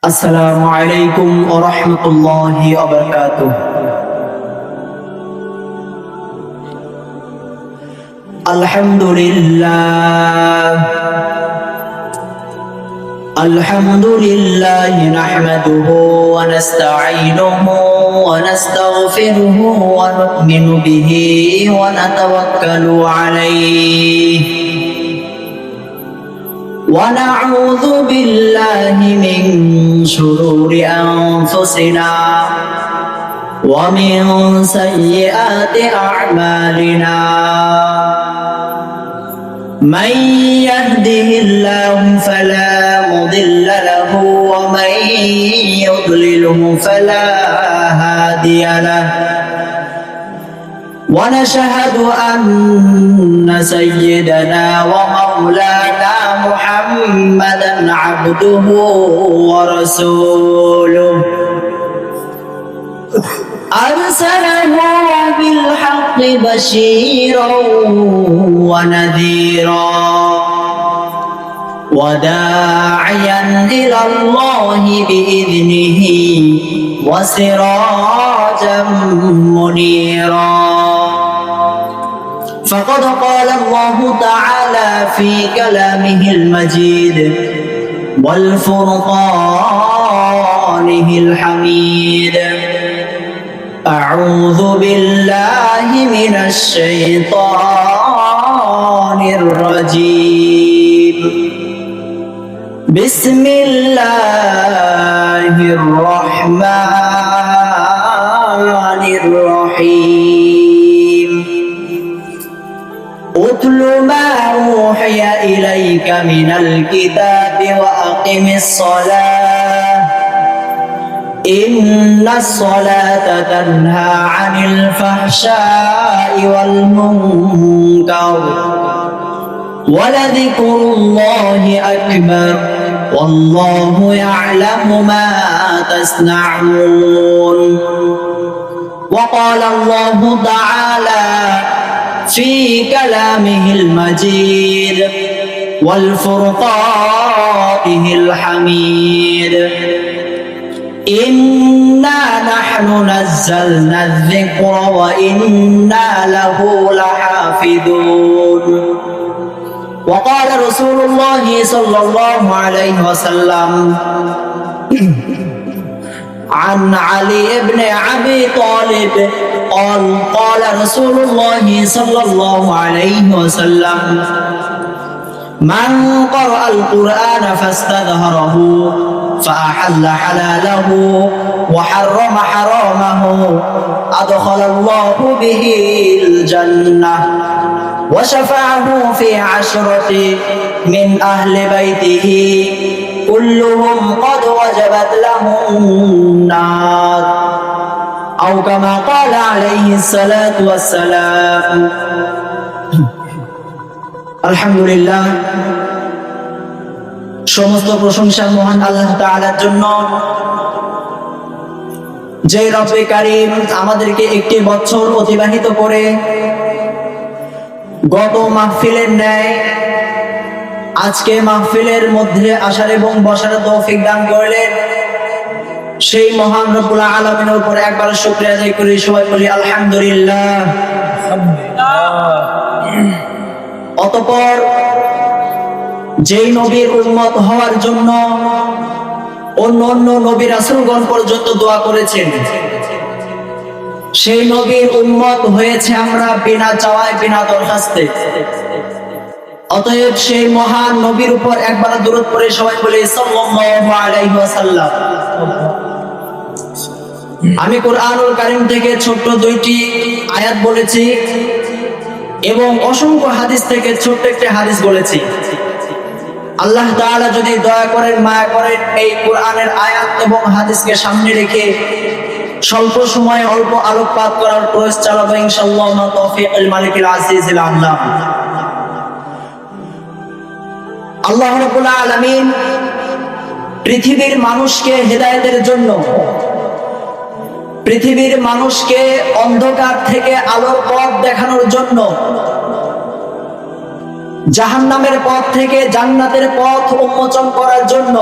السلام عليكم ورحمة الله وبركاته. الحمد لله نحمده ونستعينه ونستغفره ونؤمن به ونتوكل عليه ونعوذ بالله من شرور أنفسنا ومن سيئات أعمالنا. من يهده الله فلا مضل له ومن يضلله فلا هادي له. ونشهد أن سيدنا ومولانا محمدا عبده ورسوله أرسله بالحق بشيرا ونذيرا وداعيا إلى الله بإذنه وسراجا منيرا. فقد قال الله تعالى في كلامه المجيد والفرقانه الحميد: أعوذ بالله من الشيطان الرجيم. بسم الله الرحمن الرحيم. اتل ما أوحي إليك من الكتاب وأقم الصلاة إن الصلاة تنهى عن الفحشاء والمنكر ولذكر الله أكبر والله يعلم ما تصنعون. وقال الله تعالى في كلامه المجيد والفرقانه الحميد: إنا نحن نزلنا الذكر وإنا له لحافظون. وقال رسول الله صلى الله عليه وسلم عن علي بن أبي طالب قال رسول الله صلى الله عليه وسلم: من قرأ القرآن فاستظهره فأحل حلاله وحرم حرامه أدخل الله به الجنة وشفعه في 10 من أهل بيته كلهم قد وجبت لهم النار أو كما قال عليه الصلاة والسلام. আলহামদুলিল্লাহ, সমস্ত প্রশংসা মহান আল্লাহ তাআলার জন্য, যে রব্বে কারীম আমাদেরকে একটি বছর অতিবাহিত করে গত মাহফিলের ন্যায় আজকে মাহফিলের মধ্যে আসার এবং বসার তৌফিক দান করলেন। সেই মহান রব্বুল আলামিনের উপর একবার শুকরিয়া আদায় করি, সবাই বলি আলহামদুলিল্লাহ। অতঃপর যেই নবীর উম্মত হওয়ার জন্য অন্য নবী রাসূলগণ পর্যন্ত দোয়া করেছেন, সেই নবীর উম্মত হয়েছে আমরা বিনা চাওয়ায়, বিনা দরখাস্তে। অতএব সেই মহান নবীর উপর একবার দরুদ পড়ে সবাই বলি সাল্লাল্লাহু আলাইহি ওয়াসাল্লাম। আমি কুরআনুল কারীম থেকে ছোট্ট 2টি আয়াত বলেছি এবং অসংখ্য হাদিস থেকে ছোট্ট একটি হাদিস বলেছি। আল্লাহ তাআলা যদি দয়া করেন, মায়া করেন, এই কোরআনের আয়াত এবং হাদিসকে সামনে রেখে স্বল্প সময়ে অল্প আলোকপাত করার প্রয়াস চালাবো ইনশাআল্লাহ। মা তৌফিকুল মালিকুল আজিজুল আল্লাহ। আল্লাহ রাব্বুল আলামিন পৃথিবীর মানুষকে হেদায়েতের জন্য, পৃথিবীর মানুষকে অন্ধকার থেকে আলোর পথ দেখানোর জন্য, জাহান্নামের পথ থেকে জান্নাতের পথ উন্মোচন করার জন্য